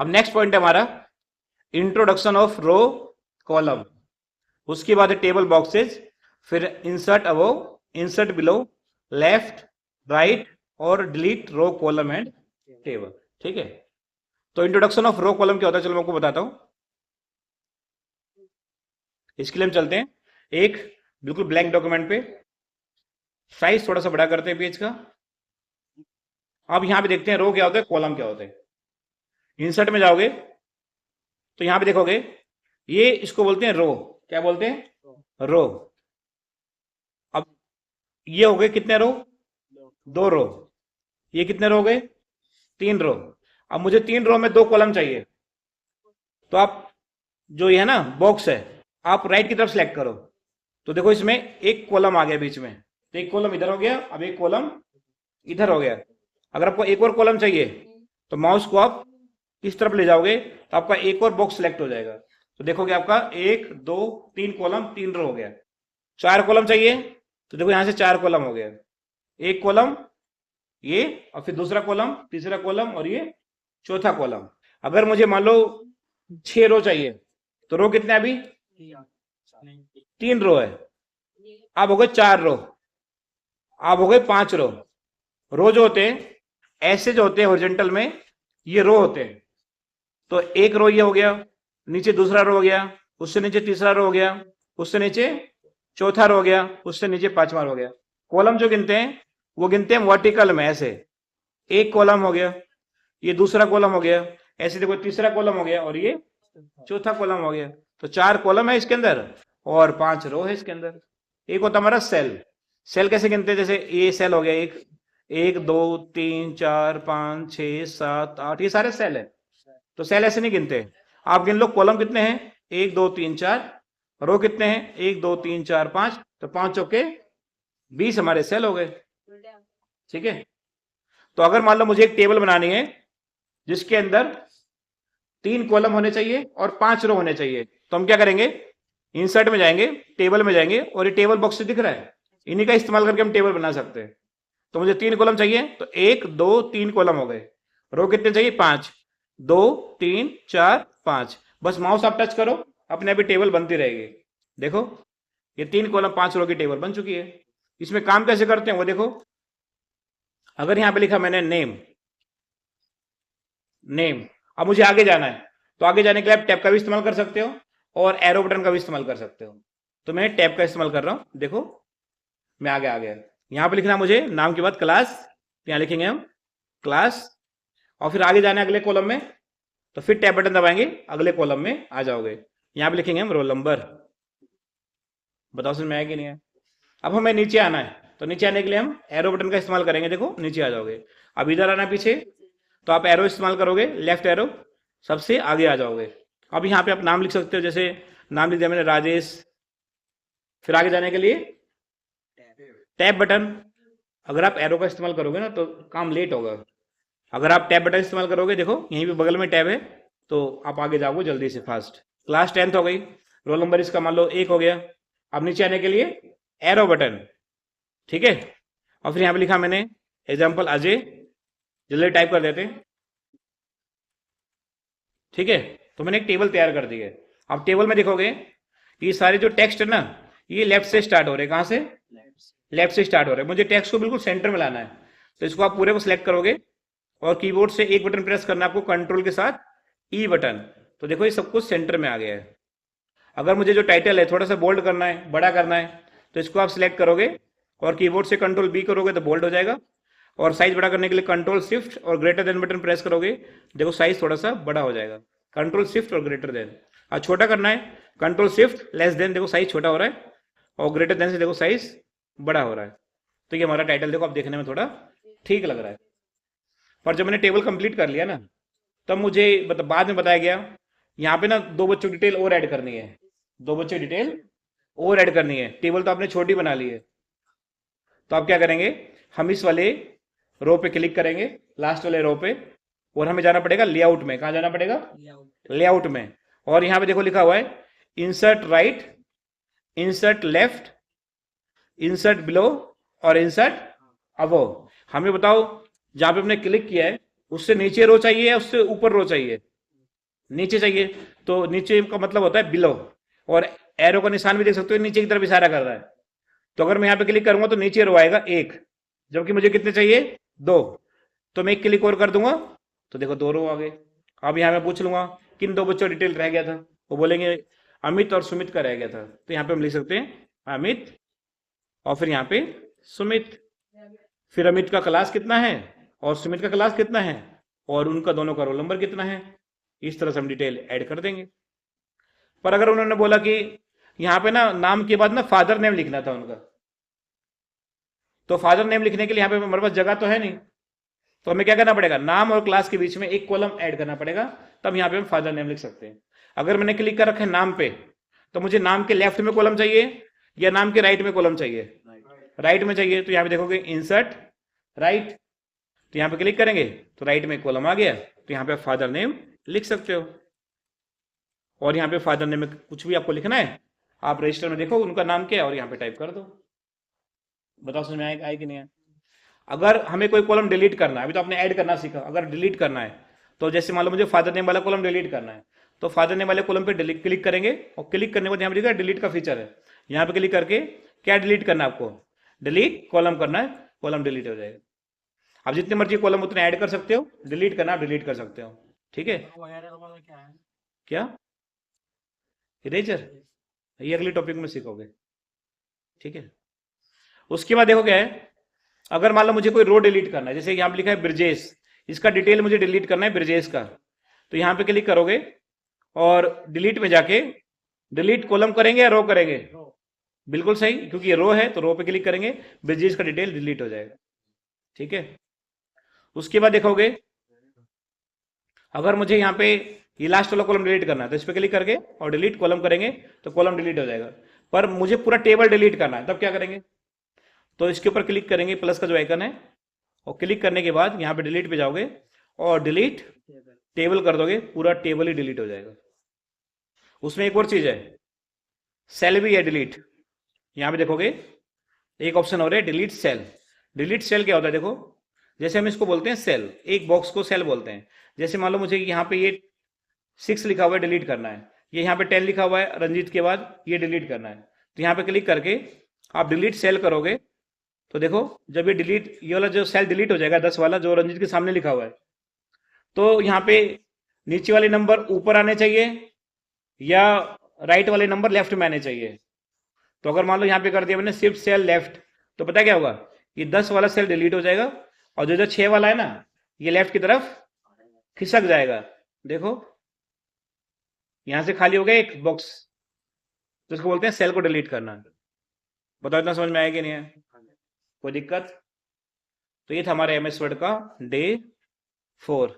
अब next point है हमारा इंट्रोडक्शन ऑफ रो कॉलम, उसके बाद टेबल बॉक्सेस, फिर insert above, insert below, left, right और delete row column and table. ठीक है, तो इंट्रोडक्शन ऑफ रो कॉलम क्या होता है, चलो मैं आपको बताता हूं। इसके लिए हम चलते हैं एक बिल्कुल ब्लैंक डॉक्यूमेंट पे, साइज थोड़ा सा बड़ा करते हैं पेज का। अब यहां पे देखते हैं रो क्या होता है, कॉलम क्या होता है। इंसर्ट में जाओगे तो यहां पे देखोगे ये इसको बोलते हैं रो। क्या बोलते हैं, रो। अब ये हो गए कितने रो, 2 रो। ये कितने रो हो गए, 3 रो। अब मुझे 3 रो में 2 कॉलम चाहिए, तो आप जो ये है ना बॉक्स है, आप राइट की तरफ सेलेक्ट करो। तो देखो इसमें एक कॉलम आ गया बीच में, तो एक कॉलम इधर हो गया, अब एक कॉलम इधर हो गया। अगर आपको एक और कॉलम चाहिए तो माउस को आप इस तरफ ले जाओगे तो आपका एक और बॉक्स सेलेक्ट हो जाएगा। तो देखोगे आपका 1 2 3 कॉलम, 3 रो हो गया। 4 कॉलम चाहिए तो देखो यहां से 4 कॉलम हो गया, एक कॉलम ये, और फिर दूसरा कॉलम, तीसरा कॉलम और ये चौथा कॉलम। अगर मुझे मान लो 6 रो चाहिए तो रो कितने अभी, 3 रो है। अब हो गए 4 रो, अब हो गए 5 रो। रो जो होते हैं ऐसे जो होते हैं हॉरिजॉन्टल में, ये रो होते हैं। तो एक रो ये हो गया, नीचे दूसरा रो हो गया, उससे नीचे तीसरा रो हो गया, उससे नीचे चौथा रो हो गया, उससे नीचे 5वां रो हो गया। कॉलम जो गिनते हैं वो गिनते हैं वर्टिकल में, ऐसे एक कॉलम हो गया, ये दूसरा कॉलम हो गया, ऐसे देखो तीसरा कॉलम हो गया और ये चौथा कॉलम हो गया। तो 4 कॉलम है इसके अंदर और 5 रो है इसके अंदर। एक होता हमारा सेल। सेल कैसे गिनते हैं, जैसे ये सेल हो गया, एक 1 2 3 4 5 6 7 8, ये सारे सेल है। तो सेल ऐसे नहीं गिनते, आप गिन लो कॉलम कितने हैं, 1 2 3 4, रो कितने हैं 1 2 3 4 5, तो 5 चौके 20 हमारे सेल हो गए। ठीक है, तो अगर मान लो मुझे एक टेबल बनानी है जिसके अंदर 3 कॉलम होने चाहिए और 5 रो होने चाहिए, तो हम क्या करेंगे, इंसर्ट में जाएंगे, टेबल में जाएंगे, और ये टेबल बॉक्स दिख रहा है, इन्हीं का इस्तेमाल करके हम टेबल बना सकते हैं। तो मुझे 3 कॉलम चाहिए, तो 1 2 3 कॉलम हो गए। रो कितने चाहिए, 5, 2 3 4 5। बस माउस आप टच करो, अपने अभी टेबल बनती रहेगी। देखो ये 3 कॉलम 5 रो की टेबल बन चुकी है। इसमें काम कैसे करते हैं वो देखो। अगर यहां पे लिखा मैंने नेम, नेम, अब मुझे आगे जाना है, तो आगे जाने के लिए आप टैब का भी इस्तेमाल कर सकते हो और एरो बटन का भी इस्तेमाल कर सकते हो। तो मैं टैब का इस्तेमाल कर रहा हूं, देखो मैं आगे आ गया। यहां पे लिखना मुझे नाम के बाद क्लास, यहां लिखेंगे हम क्लास, और फिर आगे जाना है अगले कॉलम में, तो फिर टैब बटन दबाएंगे, अगले कॉलम में आ जाओगे। यहां पे लिखेंगे हम रोल नंबर। बताओ समझ में आया कि नहीं है। अब हमें नीचे आना है, तो नीचे आने के लिए हम एरो बटन का इस्तेमाल करेंगे, देखो नीचे आ जाओगे। अब इधर आना पीछे, तो आप एरो इस्तेमाल करोगे, लेफ्ट एरो, सबसे आगे आ जाओगे। अब यहाँ पे आप नाम लिख सकते हो, जैसे नाम लिख दिया मैंने राजेश। फिर आगे जाने के लिए टैब बटन। अगर आप एरो का इस्तेमाल करोगे ना तो काम लेट होगा। अगर आप टैब बटन इस्तेमाल करोगे, देखो यहीं पे बगल में टैब है, तो आप आगे जाओगे जल्दी से फास्ट। क्लास 10th हो गई, रोल नंबर इसका मान लो 1 हो गया। अब नीचे आने के लिए एरो बटन, ठीक है। और फिर यहाँ पे लिखा मैंने एग्जाम्पल अजय, जल्दी टाइप कर देते, ठीक है। तो मैंने एक टेबल तैयार कर दी है। अब टेबल में देखोगे ये सारे जो टेक्स्ट है ना, ये लेफ्ट से स्टार्ट हो रहे हैं। कहां से, लेफ्ट से स्टार्ट हो रहे हैं। मुझे टेक्स्ट को बिल्कुल सेंटर में लाना है, तो इसको आप पूरे को सिलेक्ट करोगे और कीबोर्ड से एक बटन प्रेस करना है आपको, कंट्रोल के साथ ई बटन। तो देखो ये सब कुछ सेंटर में आ गया है। अगर मुझे जो टाइटल है थोड़ा सा बोल्ड करना है, बड़ा करना है, तो इसको आप सिलेक्ट करोगे और कीबोर्ड से कंट्रोल बी करोगे तो बोल्ड हो जाएगा। और साइज बड़ा करने के लिए कंट्रोल शिफ्ट और ग्रेटर देन बटन प्रेस करोगे, देखो साइज थोड़ा सा बड़ा हो जाएगा। कंट्रोल शिफ्ट और ग्रेटर देन। और छोटा करना है, कंट्रोल शिफ्ट लेस देन, देखो साइज छोटा हो रहा है, और ग्रेटर देन से देखो साइज बड़ा हो रहा है। तो ये हमारा टाइटल देखो अब देखने में थोड़ा ठीक लग रहा है। पर जब मैंने टेबल कंप्लीट कर लिया ना, तब मुझे बाद में बताया गया यहाँ पे ना 2 बच्चों की डिटेल और ऐड करनी है। 2 बच्चों की डिटेल और ऐड करनी है। टेबल तो आपने छोटी बना ली है, तो आप क्या करेंगे, हम इस वाले रो पे क्लिक करेंगे, लास्ट वाले रो पे, और हमें जाना पड़ेगा लेआउट में। कहां जाना पड़ेगा, लेआउट में। और यहां पे देखो लिखा हुआ है insert right, insert left, insert below और इंसर्ट अबव। हमें बताओ जहां पे हमने क्लिक किया है उससे नीचे रो चाहिए या उससे ऊपर रो चाहिए, नीचे चाहिए तो नीचे का मतलब होता है बिलो, और एरो का निशान भी देख सकते हो नीचे की तरफ इशारा कर रहा है। तो अगर मैं यहाँ पे क्लिक करूंगा तो नीचे रो आएगा 1, जबकि मुझे कितने चाहिए 2। तो मैं एक क्लिक और कर दूंगा तो देखो 2 रो आ गए। अब यहाँ मैं पूछ लूंगा किन 2 बच्चों डिटेल रह गया था, वो बोलेंगे अमित और सुमित का रह गया था। तो यहाँ पे हम लिख सकते हैं अमित और फिर यहाँ पे सुमित, फिर अमित का क्लास कितना है और सुमित का क्लास कितना है और उनका दोनों का रोल नंबर कितना है। इस तरह से हम डिटेल ऐड कर देंगे। पर अगर उन्होंने बोला कि यहाँ पे ना नाम के बाद ना फादर नेम लिखना था उनका, तो फादर नेम लिखने के लिए यहाँ पे हमारे पास जगह तो है नहीं, तो हमें क्या करना पड़ेगा, नाम और क्लास के बीच में एक कॉलम ऐड करना पड़ेगा, तब यहाँ पे हम फादर नेम लिख सकते हैं। अगर मैंने क्लिक कर रखा है नाम पे, तो मुझे नाम के लेफ्ट में कॉलम चाहिए या नाम के राइट में कॉलम चाहिए, राइट में चाहिए। तो यहाँ पे देखोगे इंसर्ट राइट, तो यहाँ पे क्लिक करेंगे तो राइट में कॉलम आ गया, तो यहाँ पे फादर नेम लिख सकते हो। और यहाँ पे फादर नेम में कुछ भी आपको लिखना है, आप रजिस्टर में देखो उनका नाम क्या है और यहाँ पे टाइप कर दो। बताओ समझ में आए कि नहीं है। अगर हमें कोई कॉलम डिलीट करना है, अभी तो आपने ऐड करना सीखा, अगर डिलीट करना है तो जैसे मान लो मुझे फादर नेम वाला कॉलम डिलीट करना है, तो फादर नेम वाले कॉलम पे क्लिक करेंगे और क्लिक करने के बाद यहाँ पे डिलीट का फीचर है, यहाँ पे क्लिक करके क्या डिलीट करना है आपको, डिलीट कॉलम करना है, कॉलम डिलीट हो जाएगा। आप जितने मर्जी कॉलम उतने ऐड कर सकते हो, डिलीट करना आप डिलीट कर सकते हो। ठीक है, क्या इरेजर, ये अगले टॉपिक में सीखोगे। ठीक है, उसके बाद देखो क्या है, अगर मान लो मुझे कोई रो डिलीट करना है, जैसे यहाँ पे लिखा है ब्रजेश, इसका डिटेल मुझे डिलीट करना है ब्रजेश का, तो यहाँ पे क्लिक करोगे और डिलीट में जाके डिलीट कॉलम करेंगे या रो करेंगे, बिल्कुल सही, क्योंकि ये रो है तो रो पे क्लिक करेंगे, ब्रजेश का डिटेल डिलीट हो जाएगा। ठीक है, उसके बाद देखोगे अगर मुझे यहाँ पे ये लास्ट वाला कॉलम डिलीट करना है तो इस पर क्लिक करके और डिलीट कॉलम करेंगे तो कॉलम डिलीट हो जाएगा। पर मुझे पूरा टेबल डिलीट करना है, तब क्या करेंगे, तो इसके ऊपर क्लिक करेंगे प्लस का जो आइकन है, और क्लिक करने के बाद यहाँ पे डिलीट पे जाओगे और डिलीट टेबल कर दोगे, पूरा टेबल ही डिलीट हो जाएगा। उसमें एक और चीज है, सेल भी है डिलीट। यहाँ पे देखोगे एक ऑप्शन हो रहा है डिलीट सेल। डिलीट सेल क्या होता है, देखो जैसे हम इसको बोलते हैं सेल, एक बॉक्स को सेल बोलते हैं। जैसे मान लो मुझे यहाँ पे ये 6 लिखा हुआ है डिलीट करना है, ये यहाँ पे 10 लिखा हुआ है रंजीत के बाद, ये डिलीट करना है, तो यहाँ पे क्लिक करके आप डिलीट सेल करोगे तो देखो जब ये डिलीट, ये वाला जो सेल डिलीट हो जाएगा 10 वाला जो रंजीत के सामने लिखा हुआ है, तो यहाँ पे नीचे वाले नंबर ऊपर आने चाहिए या राइट वाले नंबर लेफ्ट में आने चाहिए। तो अगर मान लो यहाँ पे कर दिया मैंने शिफ्ट सेल लेफ्ट, तो पता क्या होगा, ये 10 वाला सेल डिलीट हो जाएगा और जो 6 वाला है ना ये लेफ्ट की तरफ खिसक जाएगा। देखो यहां से खाली हो गया एक बॉक्स, तो इसको बोलते हैं सेल को डिलीट करना। बताओ इतना समझ में आया कि नहीं है, कोई दिक्कत। तो ये था हमारे MS वर्ड का डे 4।